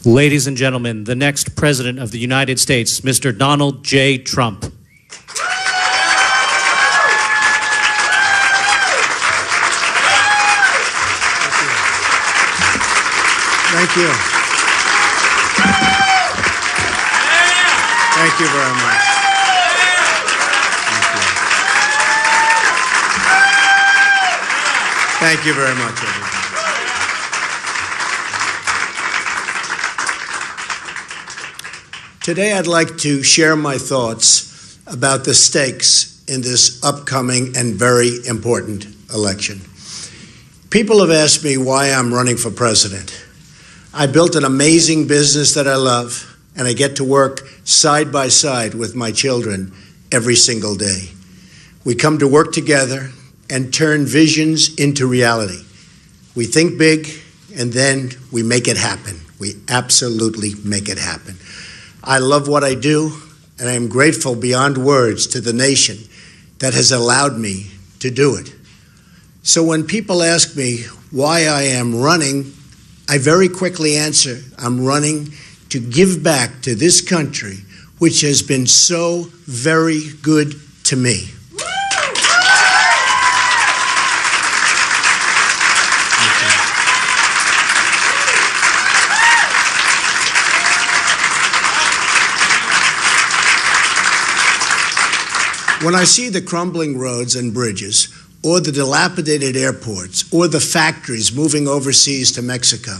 Ladies and gentlemen, the next President of the United States, Mr. Donald J. Trump. Thank you. Thank you very much. Thank you very much, everyone. Today I'd like to share my thoughts about the stakes in this upcoming and very important election. People have asked me why I'm running for president. I built an amazing business that I love, and I get to work side by side with my children every single day. We come to work together and turn visions into reality. We think big, and then we make it happen. We absolutely make it happen. I love what I do, and I am grateful beyond words to the nation that has allowed me to do it. So when people ask me why I am running, I very quickly answer, I'm running to give back to this country, which has been so very good to me. When I see the crumbling roads and bridges, or the dilapidated airports, or the factories moving overseas to Mexico,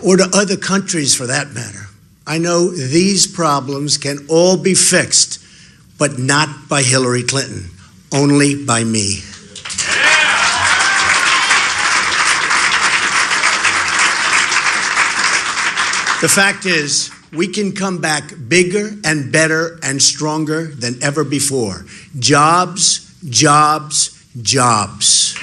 or to other countries for that matter, I know these problems can all be fixed, but not by Hillary Clinton, only by me. The fact is, we can come back bigger and better and stronger than ever before. Jobs, jobs, jobs.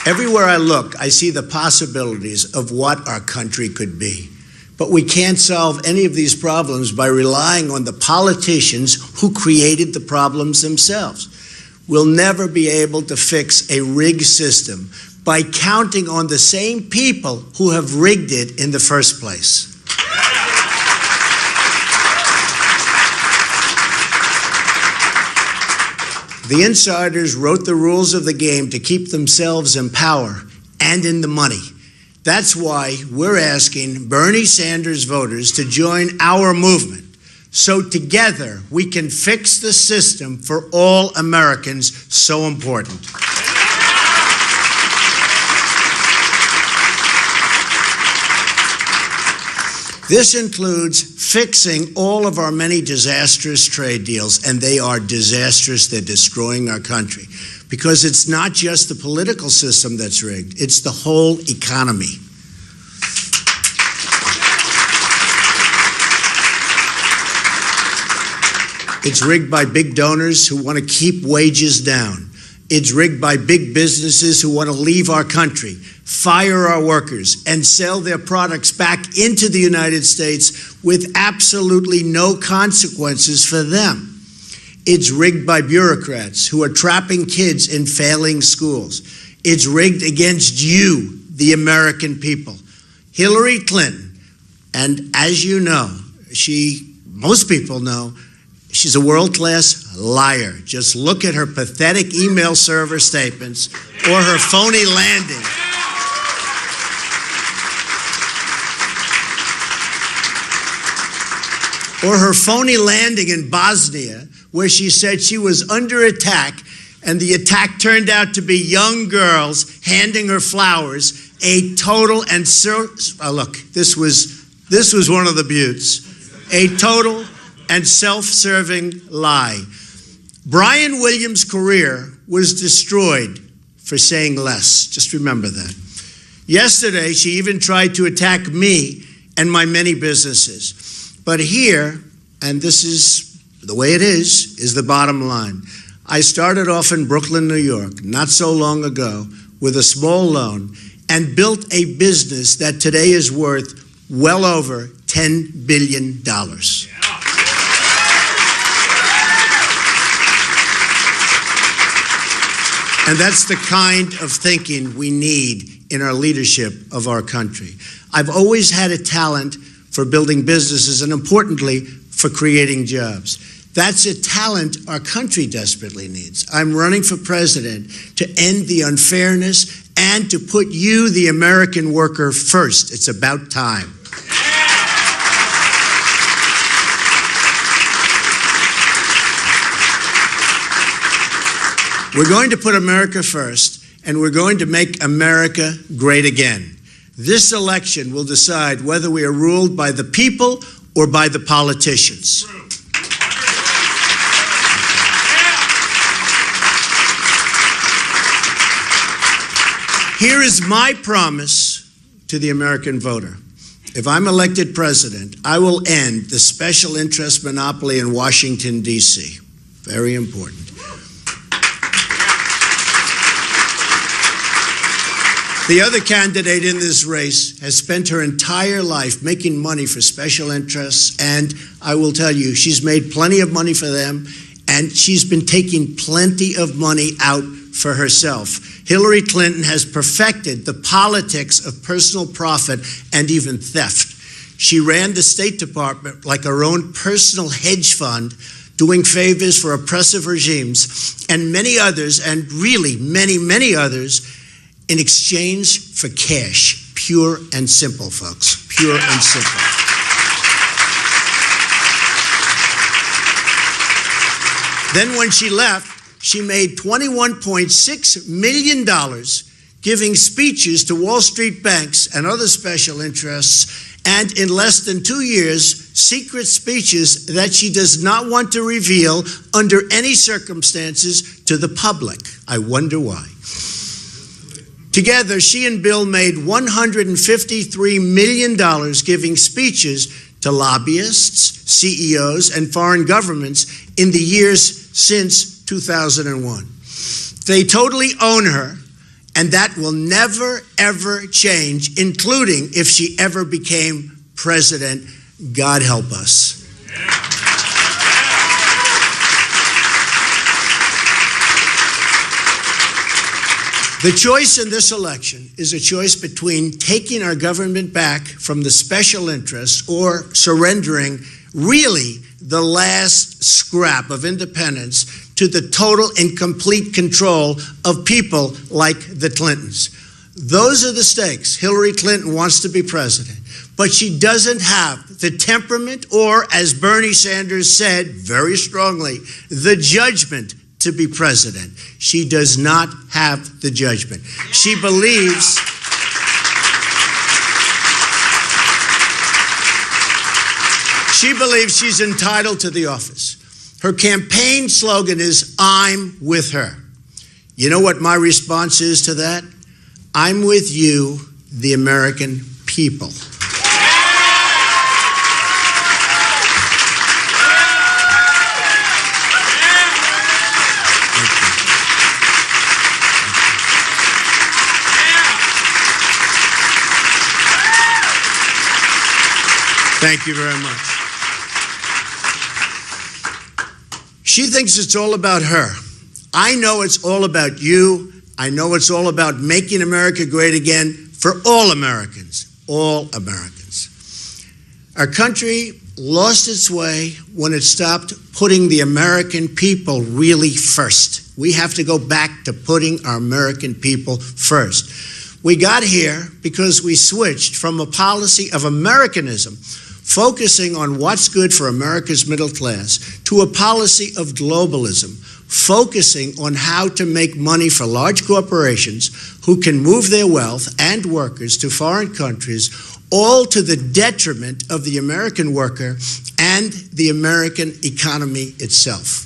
Everywhere I look, I see the possibilities of what our country could be. But we can't solve any of these problems by relying on the politicians who created the problems themselves. We'll never be able to fix a rigged system by counting on the same people who have rigged it in the first place. The insiders wrote the rules of the game to keep themselves in power and in the money. That's why we're asking Bernie Sanders voters to join our movement, so together we can fix the system for all Americans so important. This includes fixing all of our many disastrous trade deals, and they are disastrous. They're destroying our country. Because it's not just the political system that's rigged, it's the whole economy. It's rigged by big donors who want to keep wages down. It's rigged by big businesses who want to leave our country, fire our workers, and sell their products back into the United States with absolutely no consequences for them. It's rigged by bureaucrats who are trapping kids in failing schools. It's rigged against you, the American people. Hillary Clinton, and as you know, most people know, she's a world-class liar. Just look at her pathetic email server statements or her phony landing. Or her phony landing in Bosnia, where she said she was under attack, and the attack turned out to be young girls handing her flowers. A total and look, this was one of the beauts. A total and self-serving lie. Brian Williams' career was destroyed for saying less. Just remember that. Yesterday, she even tried to attack me and my many businesses. But here, and this is the way it is the bottom line. I started off in Brooklyn, New York, not so long ago, with a small loan, and built a business that today is worth well over $10 billion. And that's the kind of thinking we need in our leadership of our country. I've always had a talent for building businesses and, importantly, for creating jobs. That's a talent our country desperately needs. I'm running for president to end the unfairness and to put you, the American worker, first. It's about time. We're going to put America first, and we're going to make America great again. This election will decide whether we are ruled by the people or by the politicians. Here is my promise to the American voter. If I'm elected president, I will end the special interest monopoly in Washington, D.C. Very important. The other candidate in this race has spent her entire life making money for special interests, and I will tell you, she's made plenty of money for them, and she's been taking plenty of money out for herself. Hillary Clinton has perfected the politics of personal profit and even theft. She ran the State Department like her own personal hedge fund, doing favors for oppressive regimes, and many others, and really many, many others, in exchange for cash. Pure and simple, folks. Pure and simple. Then when she left, she made $21.6 million giving speeches to Wall Street banks and other special interests, and in less than 2 years, secret speeches that she does not want to reveal under any circumstances to the public. I wonder why. Together, she and Bill made $153 million giving speeches to lobbyists, CEOs, and foreign governments in the years since 2001. They totally own her, and that will never, ever change, including if she ever became president. God help us. The choice in this election is a choice between taking our government back from the special interests or surrendering really the last scrap of independence to the total and complete control of people like the Clintons. Those are the stakes. Hillary Clinton wants to be president, but she doesn't have the temperament or, as Bernie Sanders said very strongly, the judgment to be president. She does not have the judgment. She believes she's entitled to the office. Her campaign slogan is, "I'm with her." You know what my response is to that? I'm with you, the American people. Thank you very much. She thinks it's all about her. I know it's all about you. I know it's all about making America great again for all Americans, all Americans. Our country lost its way when it stopped putting the American people really first. We have to go back to putting our American people first. We got here because we switched from a policy of Americanism, focusing on what's good for America's middle class, to a policy of globalism, focusing on how to make money for large corporations who can move their wealth and workers to foreign countries, all to the detriment of the American worker and the American economy itself.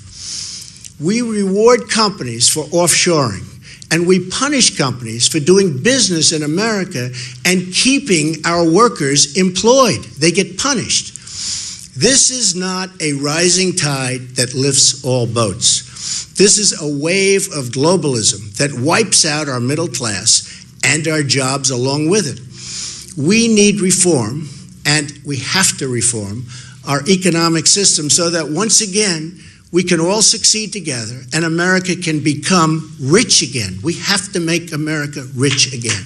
We reward companies for offshoring, and we punish companies for doing business in America and keeping our workers employed. They get punished. This is not a rising tide that lifts all boats. This is a wave of globalism that wipes out our middle class and our jobs along with it. We need reform, and we have to reform our economic system so that once again we can all succeed together, and America can become rich again. We have to make America rich again.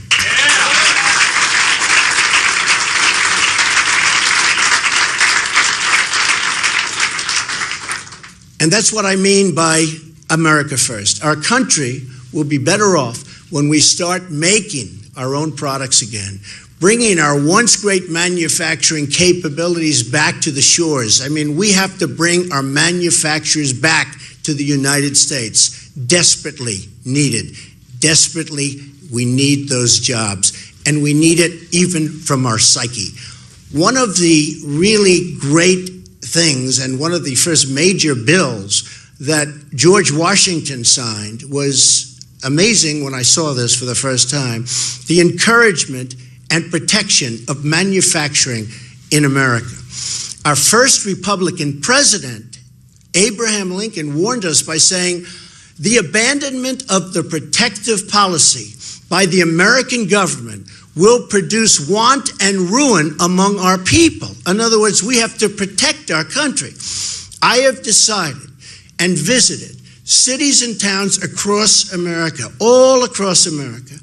And that's what I mean by America first. Our country will be better off when we start making our own products again, bringing our once great manufacturing capabilities back to the shores. I mean, we have to bring our manufacturers back to the United States. Desperately needed. Desperately, we need those jobs. And we need it even from our psyche. One of the really great things, and one of the first major bills that George Washington signed, was amazing when I saw this for the first time, the encouragement and protection of manufacturing in America. Our first Republican president, Abraham Lincoln, warned us by saying, the abandonment of the protective policy by the American government will produce want and ruin among our people. In other words, we have to protect our country. I have decided and visited cities and towns across America, all across America,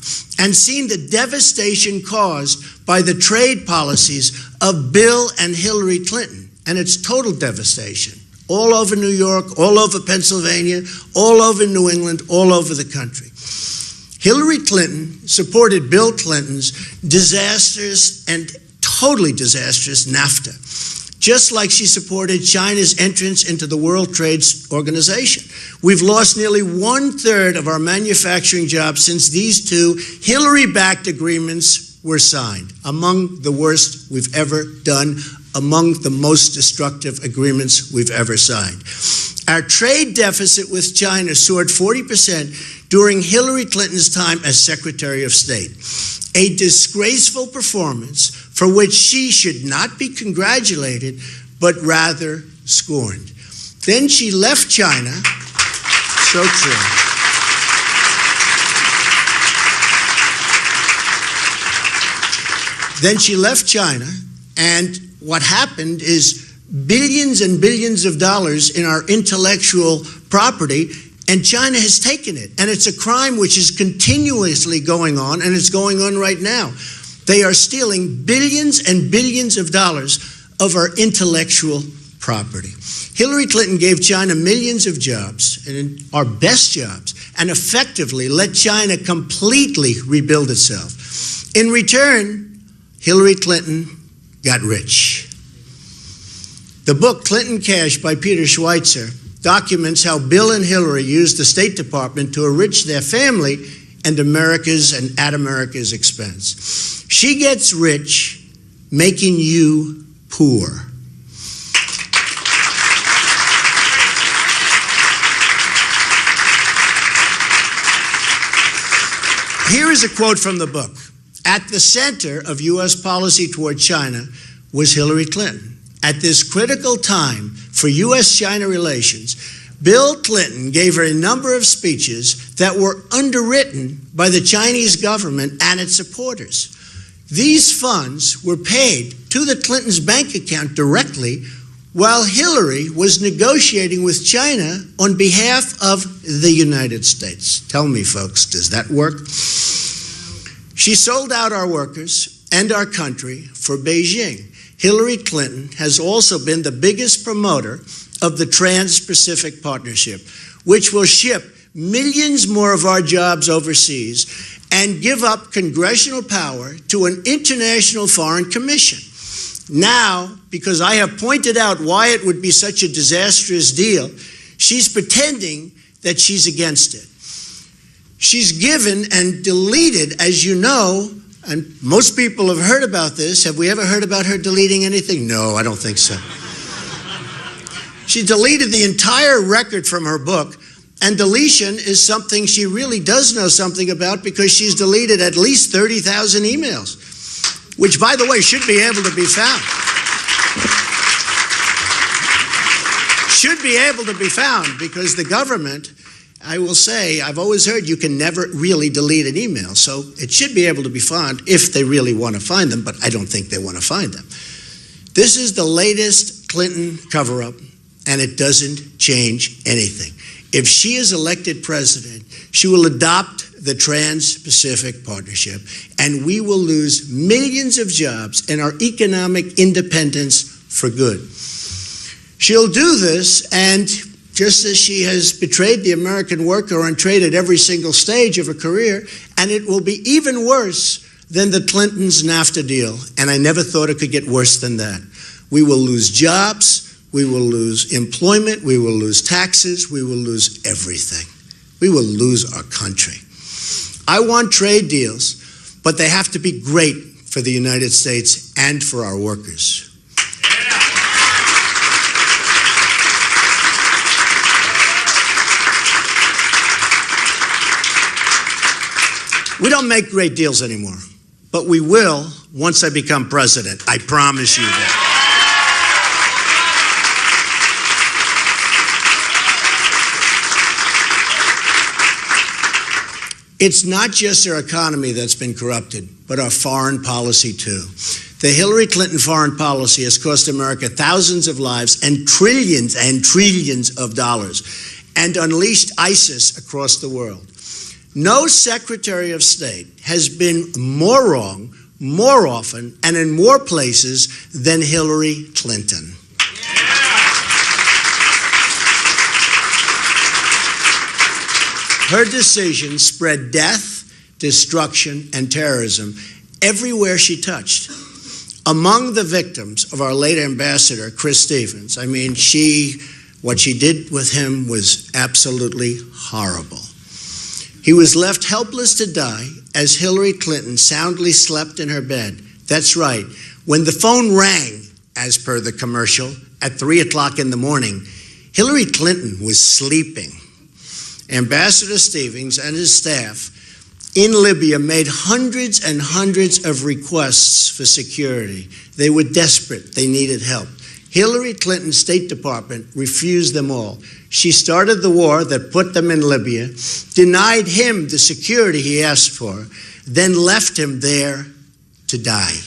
and seen the devastation caused by the trade policies of Bill and Hillary Clinton. And it's total devastation. All over New York, all over Pennsylvania, all over New England, all over the country. Hillary Clinton supported Bill Clinton's disastrous and totally disastrous NAFTA, just like she supported China's entrance into the World Trade Organization. We've lost nearly 1/3 of our manufacturing jobs since these two Hillary-backed agreements were signed, among the worst we've ever done, among the most destructive agreements we've ever signed. Our trade deficit with China soared 40% during Hillary Clinton's time as Secretary of State, a disgraceful performance for which she should not be congratulated, but rather scorned. Then she left China, so true. Then she left China, and what happened is billions and billions of dollars in our intellectual property, and China has taken it. And it's a crime which is continuously going on, and it's going on right now. They are stealing billions and billions of dollars of our intellectual property. Hillary Clinton gave China millions of jobs, and our best jobs, and effectively let China completely rebuild itself. In return, Hillary Clinton got rich. The book Clinton Cash by Peter Schweitzer documents how Bill and Hillary used the State Department to enrich their family and at America's expense. She gets rich, making you poor. Here is a quote from the book. At the center of U.S. policy toward China was Hillary Clinton. At this critical time for U.S.-China relations, Bill Clinton gave her a number of speeches that were underwritten by the Chinese government and its supporters. These funds were paid to the Clintons' bank account directly, while Hillary was negotiating with China on behalf of the United States. Tell me, folks, does that work? She sold out our workers and our country for Beijing. Hillary Clinton has also been the biggest promoter of the Trans-Pacific Partnership, which will ship millions more of our jobs overseas and give up congressional power to an international foreign commission. Now, because I have pointed out why it would be such a disastrous deal, she's pretending that she's against it. She's given and deleted, as you know, and most people have heard about this. Have we ever heard about her deleting anything? No, I don't think so. She deleted the entire record from her book, and deletion is something she really does know something about because she's deleted at least 30,000 emails, which, by the way, should be able to be found. Should be able to be found because the government, I will say, I've always heard you can never really delete an email, so it should be able to be found if they really want to find them, but I don't think they want to find them. This is the latest Clinton cover-up, and it doesn't change anything. If she is elected president, she will adopt the Trans-Pacific Partnership, and we will lose millions of jobs and our economic independence for good. She'll do this, and just as she has betrayed the American worker and trade at every single stage of her career, and it will be even worse than the Clintons' NAFTA deal, and I never thought it could get worse than that. We will lose jobs, we will lose employment, we will lose taxes, we will lose everything. We will lose our country. I want trade deals, but they have to be great for the United States and for our workers. We don't make great deals anymore, but we will once I become president. I promise you that. It's not just our economy that's been corrupted, but our foreign policy too. The Hillary Clinton foreign policy has cost America thousands of lives and trillions of dollars, and unleashed ISIS across the world. No Secretary of State has been more wrong, more often, and in more places than Hillary Clinton. Her decisions spread death, destruction, and terrorism everywhere she touched. Among the victims of our late ambassador, Chris Stevens, I mean, what she did with him was absolutely horrible. He was left helpless to die as Hillary Clinton soundly slept in her bed. That's right. When the phone rang, as per the commercial, at 3 o'clock in the morning, Hillary Clinton was sleeping. Ambassador Stevens and his staff in Libya made hundreds and hundreds of requests for security. They were desperate. They needed help. Hillary Clinton's State Department refused them all. She started the war that put them in Libya, denied him the security he asked for, then left him there to die.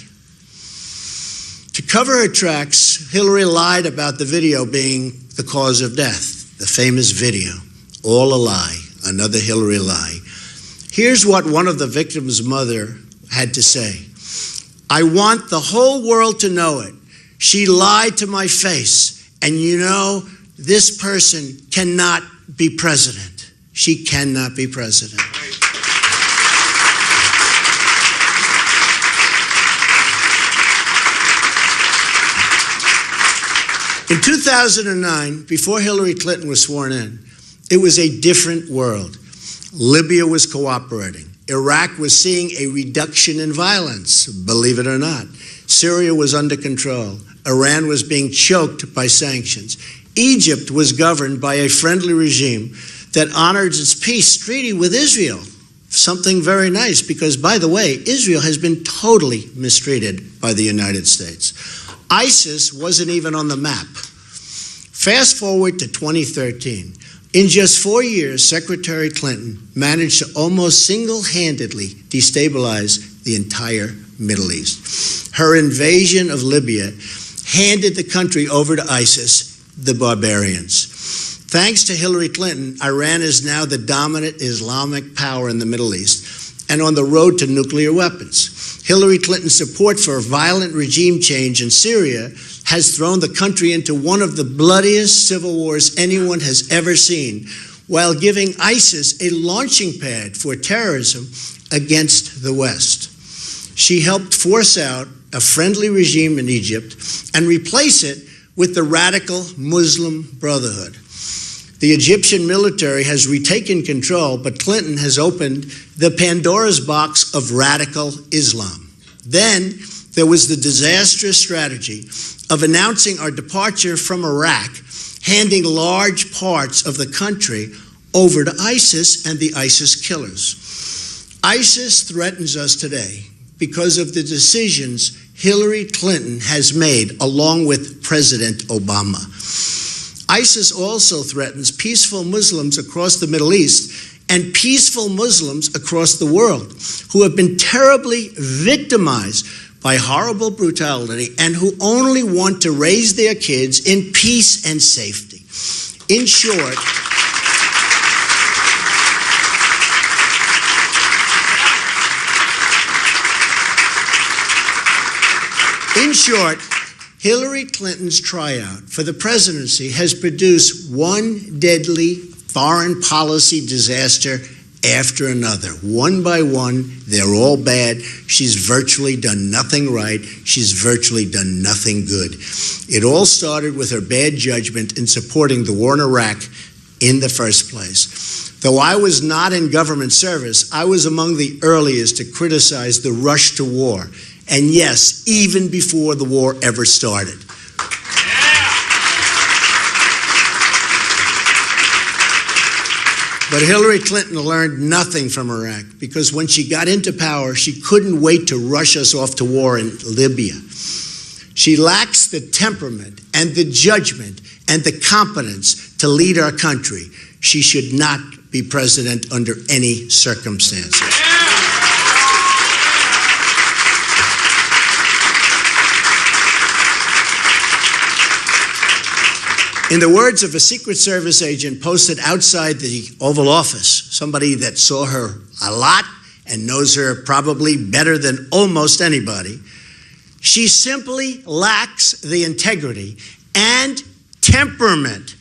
To cover her tracks, Hillary lied about the video being the cause of death, the famous video. All a lie, another Hillary lie. Here's what one of the victims' mother had to say. I want the whole world to know it. She lied to my face, and you know, this person cannot be president. She cannot be president. In 2009, before Hillary Clinton was sworn in, it was a different world. Libya was cooperating. Iraq was seeing a reduction in violence, believe it or not. Syria was under control. Iran was being choked by sanctions. Egypt was governed by a friendly regime that honored its peace treaty with Israel. Something very nice because, by the way, Israel has been totally mistreated by the United States. ISIS wasn't even on the map. Fast forward to 2013. In just 4 years, Secretary Clinton managed to almost single-handedly destabilize the entire Middle East. Her invasion of Libya handed the country over to ISIS, the barbarians. Thanks to Hillary Clinton, Iran is now the dominant Islamic power in the Middle East and on the road to nuclear weapons. Hillary Clinton's support for violent regime change in Syria has thrown the country into one of the bloodiest civil wars anyone has ever seen, while giving ISIS a launching pad for terrorism against the West. She helped force out a friendly regime in Egypt and replace it with the radical Muslim Brotherhood. The Egyptian military has retaken control, but Clinton has opened the Pandora's box of radical Islam. Then there was the disastrous strategy of announcing our departure from Iraq, handing large parts of the country over to ISIS and the ISIS killers. ISIS threatens us today because of the decisions Hillary Clinton has made along with President Obama. ISIS also threatens peaceful Muslims across the Middle East and peaceful Muslims across the world who have been terribly victimized by horrible brutality and who only want to raise their kids in peace and safety. In short, Hillary Clinton's tryout for the presidency has produced one deadly foreign policy disaster after another. One by one, they're all bad. She's virtually done nothing right. She's virtually done nothing good. It all started with her bad judgment in supporting the war in Iraq in the first place. Though I was not in government service, I was among the earliest to criticize the rush to war. And yes, even before the war ever started. But Hillary Clinton learned nothing from Iraq because when she got into power, she couldn't wait to rush us off to war in Libya. She lacks the temperament and the judgment and the competence to lead our country. She should not be president under any circumstances. In the words of a Secret Service agent posted outside the Oval Office, somebody that saw her a lot and knows her probably better than almost anybody, she simply lacks the integrity and temperament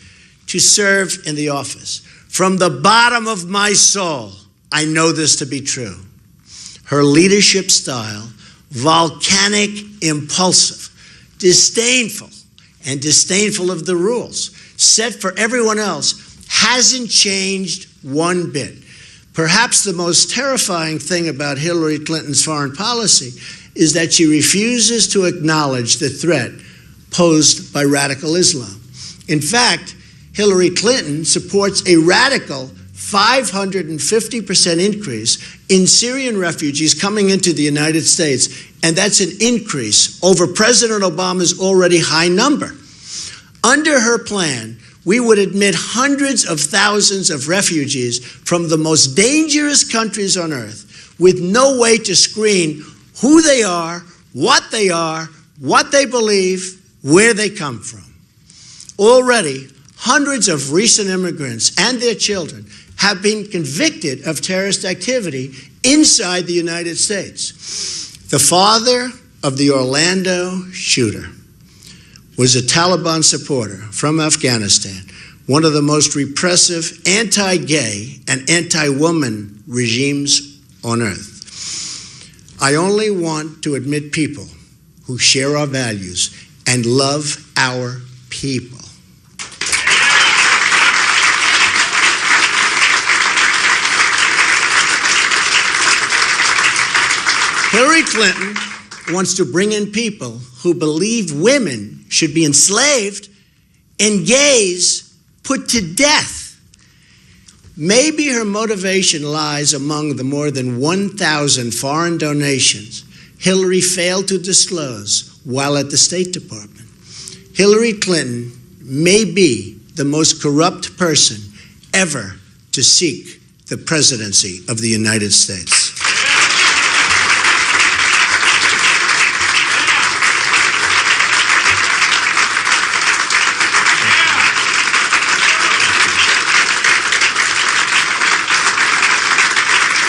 to serve in the office. From the bottom of my soul, I know this to be true. Her leadership style, volcanic, impulsive, disdainful of the rules set for everyone else, hasn't changed one bit. Perhaps the most terrifying thing about Hillary Clinton's foreign policy is that she refuses to acknowledge the threat posed by radical Islam. In fact, Hillary Clinton supports a radical 550% increase in Syrian refugees coming into the United States, and that's an increase over President Obama's already high number. Under her plan, we would admit hundreds of thousands of refugees from the most dangerous countries on earth with no way to screen who they are, what they believe, where they come from. Already, hundreds of recent immigrants and their children have been convicted of terrorist activity inside the United States. The father of the Orlando shooter was a Taliban supporter from Afghanistan, one of the most repressive anti-gay and anti-woman regimes on earth. I only want to admit people who share our values and love our people. Hillary Clinton wants to bring in people who believe women should be enslaved and gays put to death. Maybe her motivation lies among the more than 1,000 foreign donations Hillary failed to disclose while at the State Department. Hillary Clinton may be the most corrupt person ever to seek the presidency of the United States.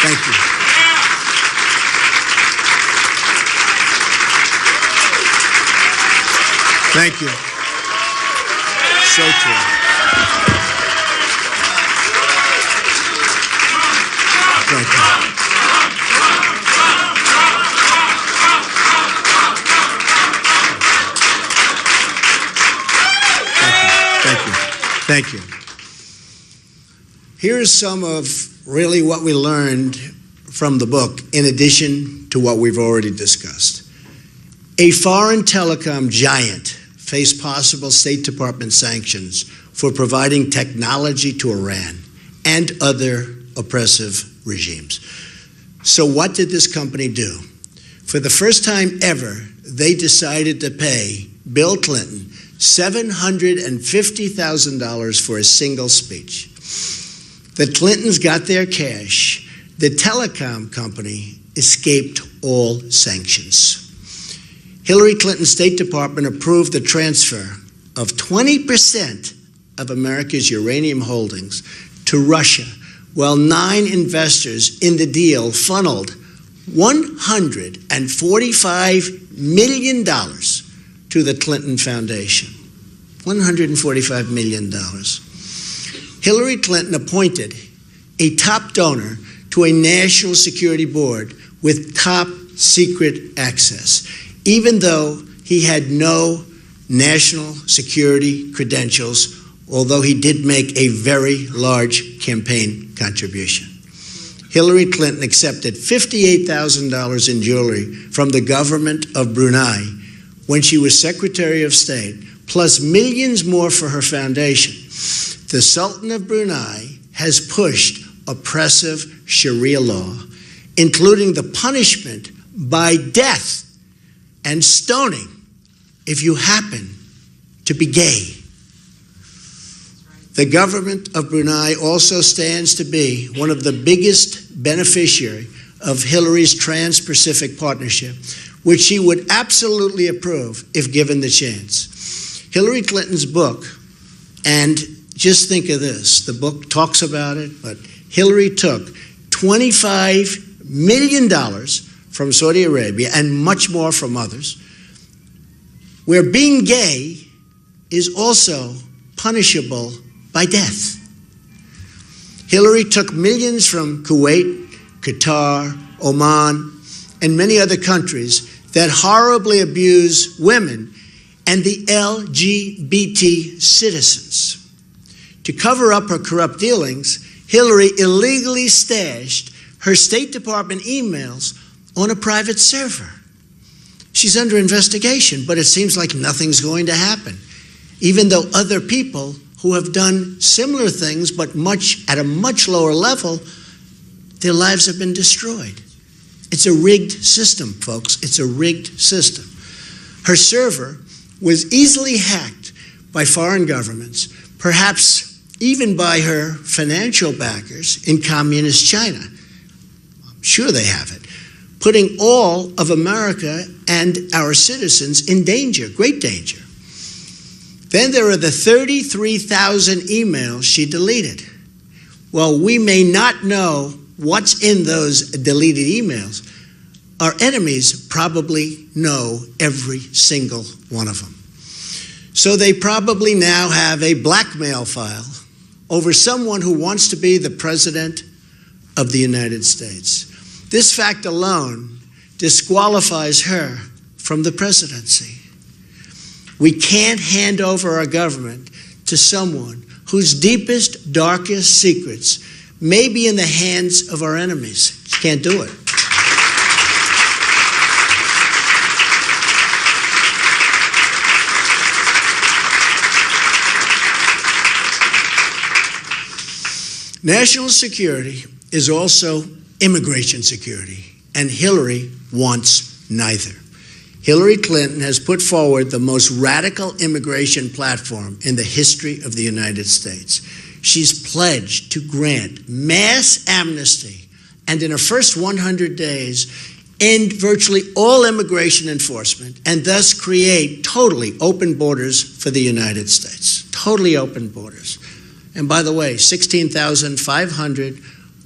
Thank you. Thank you. So true. Thank you. Thank you. Here's some of really what we learned from the book, in addition to what we've already discussed. A foreign telecom giant faced possible State Department sanctions for providing technology to Iran and other oppressive regimes. So what did this company do? For the first time ever, they decided to pay Bill Clinton $750,000 for a single speech. The Clintons got their cash. The telecom company escaped all sanctions. Hillary Clinton's State Department approved the transfer of 20% of America's uranium holdings to Russia, while 9 investors in the deal funneled $145 million to the Clinton Foundation. $145 million. Hillary Clinton appointed a top donor to a national security board with top secret access, even though he had no national security credentials, although he did make a very large campaign contribution. Hillary Clinton accepted $58,000 in jewelry from the government of Brunei when she was Secretary of State, plus millions more for her foundation. The Sultan of Brunei has pushed oppressive Sharia law, including the punishment by death and stoning if you happen to be gay. The government of Brunei also stands to be one of the biggest beneficiary of Hillary's Trans-Pacific Partnership, which she would absolutely approve if given the chance. Hillary Clinton's book, and just think of this, the book talks about it, but Hillary took $25 million from Saudi Arabia and much more from others, where being gay is also punishable by death. Hillary took millions from Kuwait, Qatar, Oman, and many other countries that horribly abuse women and the LGBT citizens. To cover up her corrupt dealings, Hillary illegally stashed her State Department emails on a private server. She's under investigation, but it seems like nothing's going to happen, even though other people who have done similar things, but at a much lower level, their lives have been destroyed. It's a rigged system, folks. It's a rigged system. Her server was easily hacked by foreign governments, perhaps even by her financial backers in communist China. I'm sure they have it, putting all of America and our citizens in danger, great danger. Then there are the 33,000 emails she deleted. While we may not know what's in those deleted emails, our enemies probably know every single one of them. So they probably now have a blackmail file over someone who wants to be the President of the United States. This fact alone disqualifies her from the presidency. We can't hand over our government to someone whose deepest, darkest secrets may be in the hands of our enemies. Just can't do it. National security is also immigration security, and Hillary wants neither. Hillary Clinton has put forward the most radical immigration platform in the history of the United States. She's pledged to grant mass amnesty and in her first 100 days end virtually all immigration enforcement and thus create totally open borders for the United States. Totally open borders. And by the way, 16,500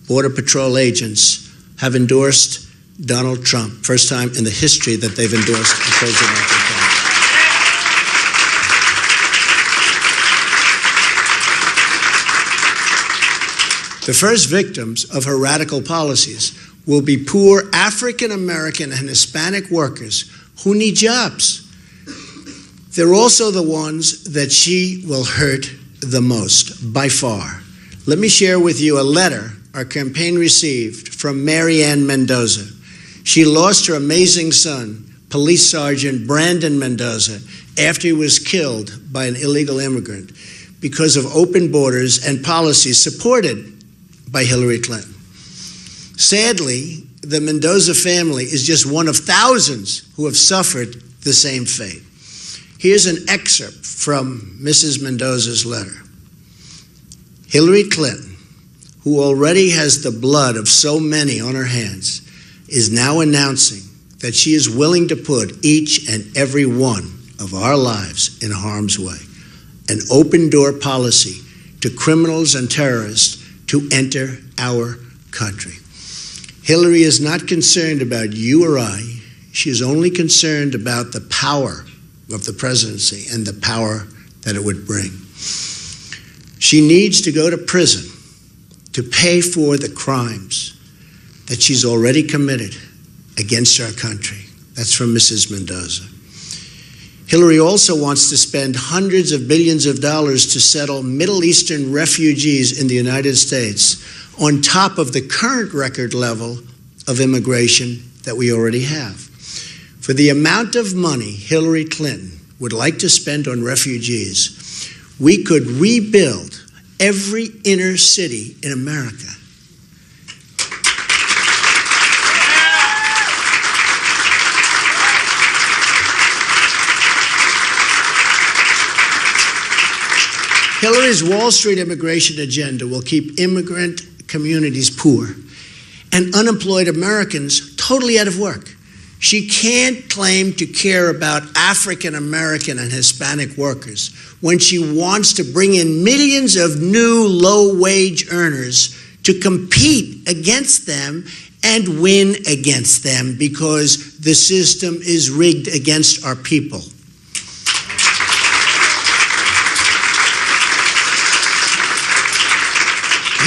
Border Patrol agents have endorsed Donald Trump. First time in the history that they've endorsed a presidential candidate. The first victims of her radical policies will be poor African American and Hispanic workers who need jobs. They're also the ones that she will hurt the most, by far. Let me share with you a letter our campaign received from Mary Ann Mendoza. She lost her amazing son, Police Sergeant Brandon Mendoza, after he was killed by an illegal immigrant because of open borders and policies supported by Hillary Clinton. Sadly, the Mendoza family is just one of thousands who have suffered the same fate. Here's an excerpt from Mrs. Mendoza's letter. Hillary Clinton, who already has the blood of so many on her hands, is now announcing that she is willing to put each and every one of our lives in harm's way. An open door policy to criminals and terrorists to enter our country. Hillary is not concerned about you or I. She is only concerned about the power of the presidency and the power that it would bring. She needs to go to prison to pay for the crimes that she's already committed against our country. That's from Mrs. Mendoza. Hillary also wants to spend hundreds of billions of dollars to settle Middle Eastern refugees in the United States on top of the current record level of immigration that we already have. For the amount of money Hillary Clinton would like to spend on refugees, we could rebuild every inner city in America. Hillary's Wall Street immigration agenda will keep immigrant communities poor and unemployed Americans totally out of work. She can't claim to care about African American and Hispanic workers when she wants to bring in millions of new low-wage earners to compete against them and win against them because the system is rigged against our people.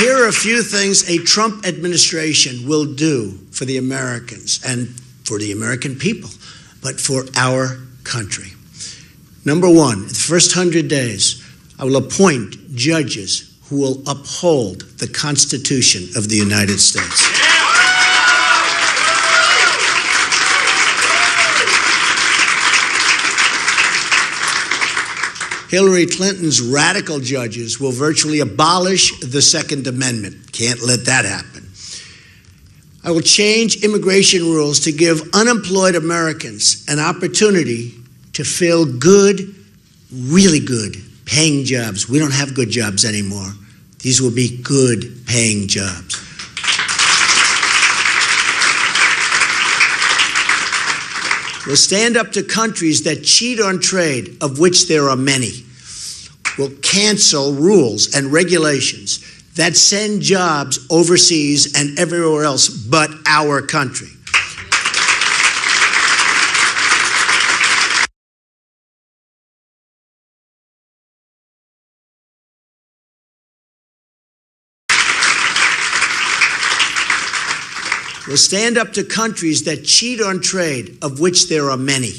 Here are a few things a Trump administration will do for the Americans and for the American people, but for our country. Number one, in the first 100 days, I will appoint judges who will uphold the Constitution of the United States. Hillary Clinton's radical judges will virtually abolish the Second Amendment. Can't let that happen. I will change immigration rules to give unemployed Americans an opportunity to fill good, really good, paying jobs. We don't have good jobs anymore. These will be good paying jobs. We'll stand up to countries that cheat on trade, of which there are many. We'll cancel rules and regulations that send jobs overseas and everywhere else but our country. We'll stand up to countries that cheat on trade, of which there are many.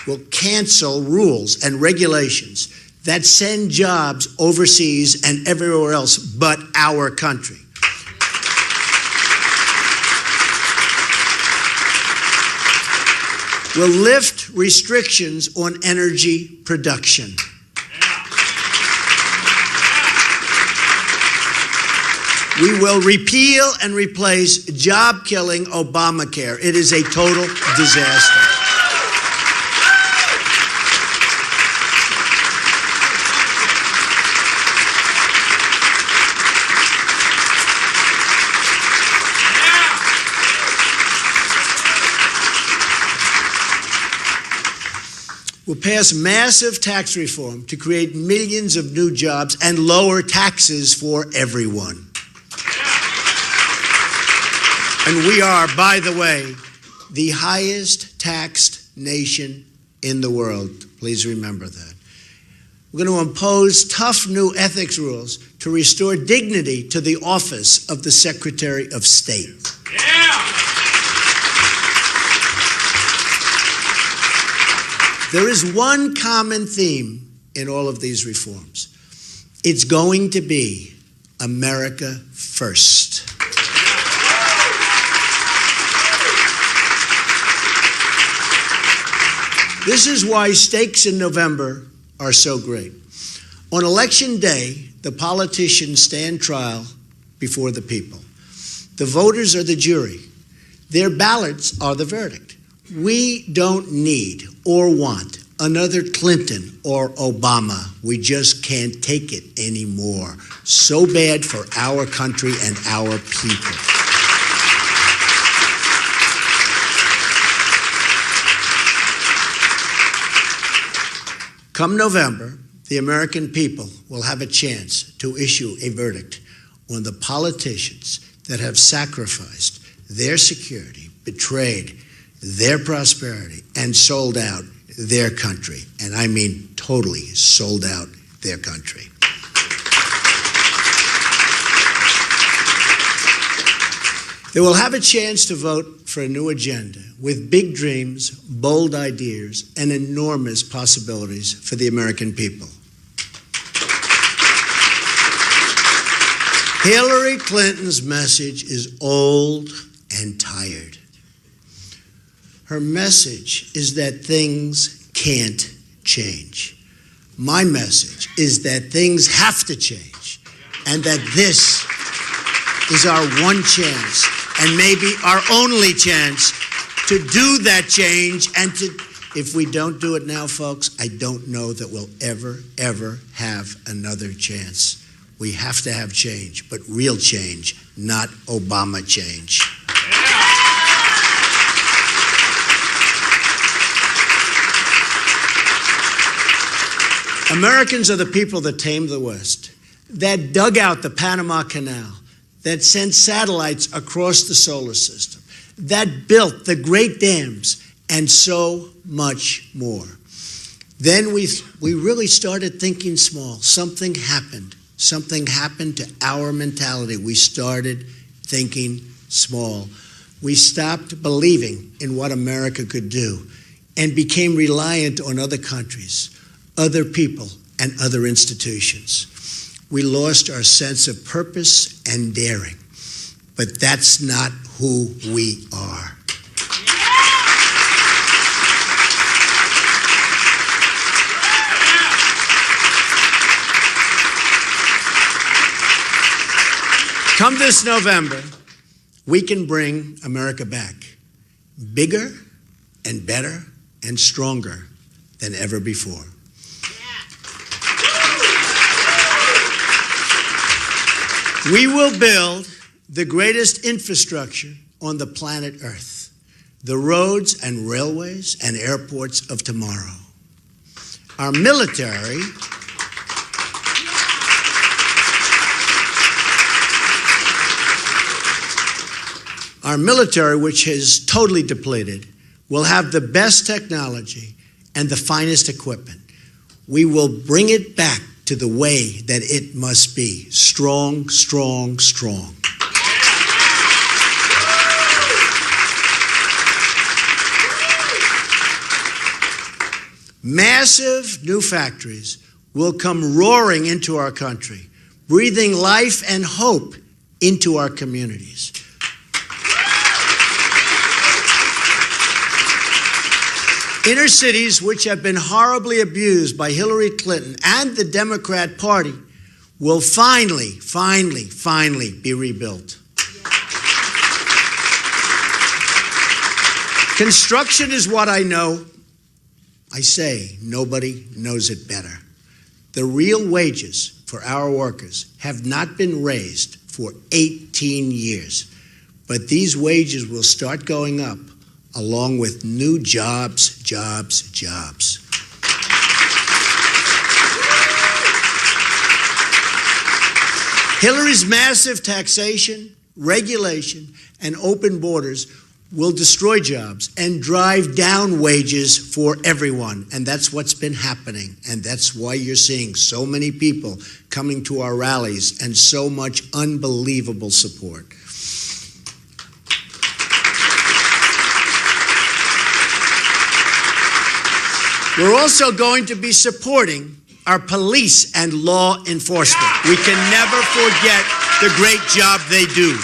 We'll cancel rules and regulations that send jobs overseas and everywhere else but our country. We'll lift restrictions on energy production. We will repeal and replace job-killing Obamacare. It is a total disaster. We'll pass massive tax reform to create millions of new jobs and lower taxes for everyone. And we are, by the way, the highest taxed nation in the world. Please remember that. We're going to impose tough new ethics rules to restore dignity to the office of the Secretary of State. Yeah. There is one common theme in all of these reforms. It's going to be America first. This is why stakes in November are so great. On Election Day, the politicians stand trial before the people. The voters are the jury. Their ballots are the verdict. We don't need or want another Clinton or Obama. We just can't take it anymore. So bad for our country and our people. Come November, the American people will have a chance to issue a verdict on the politicians that have sacrificed their security, betrayed their prosperity, and sold out their country. And I mean totally sold out their country. They will have a chance to vote for a new agenda with big dreams, bold ideas, and enormous possibilities for the American people. Hillary Clinton's message is old and tired. Her message is that things can't change. My message is that things have to change, and that this is our one chance, and maybe our only chance, to do that change. And if we don't do it now, folks, I don't know that we'll ever have another chance. We have to have change, but real change, not Obama change. Americans are the people that tamed the West, that dug out the Panama Canal, that sent satellites across the solar system, that built the great dams, and so much more. Then we really started thinking small. Something happened. Something happened to our mentality. We started thinking small. We stopped believing in what America could do and became reliant on other countries, other people, and other institutions. We lost our sense of purpose and daring, but that's not who we are. Come this November, we can bring America back, bigger and better and stronger than ever before. We will build the greatest infrastructure on the planet Earth, the roads and railways and airports of tomorrow. Our military which is totally depleted, will have the best technology and the finest equipment. We will bring it back to the way that it must be. Strong, strong, strong. Massive new factories will come roaring into our country, breathing life and hope into our communities. Inner cities, which have been horribly abused by Hillary Clinton and the Democrat Party, will finally be rebuilt. Construction is what I know. I say nobody knows it better. The real wages for our workers have not been raised for 18 years, but these wages will start going up along with new jobs, jobs, jobs. Hillary's massive taxation, regulation, and open borders will destroy jobs and drive down wages for everyone. And that's what's been happening. And that's why you're seeing so many people coming to our rallies and so much unbelievable support. We're also going to be supporting our police and law enforcement. We can never forget the great job they do.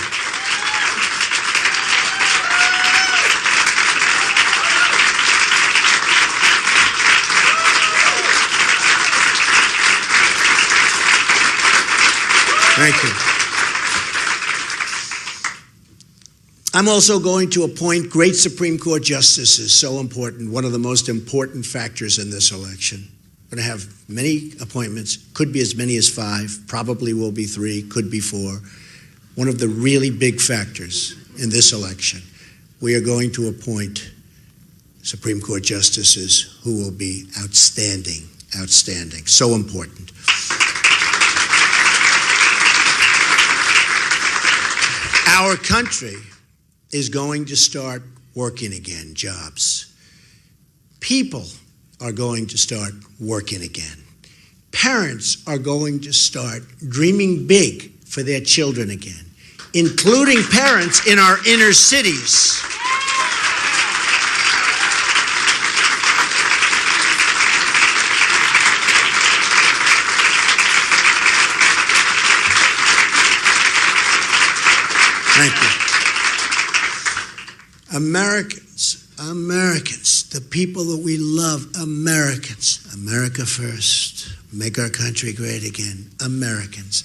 Thank you. I'm also going to appoint great Supreme Court justices, so important, one of the most important factors in this election. We're going to have many appointments, could be as many as 5, probably will be 3, could be 4. One of the really big factors in this election, we are going to appoint Supreme Court justices who will be outstanding, outstanding, so important. Our country is going to start working again, jobs. People are going to start working again. Parents are going to start dreaming big for their children again, including parents in our inner cities. Thank you. Americans, the people that we love, Americans, America first, make our country great again, Americans,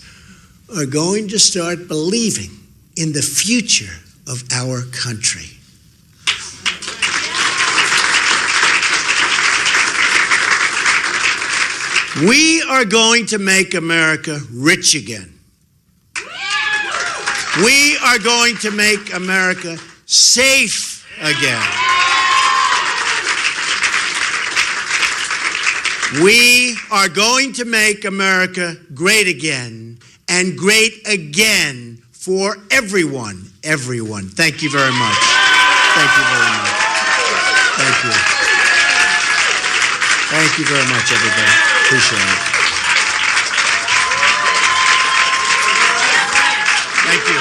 are going to start believing in the future of our country. We are going to make America rich again. We are going to make America safe again. We are going to make America great again, and great again for everyone, everyone. Thank you very much. Thank you very much. Thank you. Thank you very much, everybody. Appreciate it. Thank you.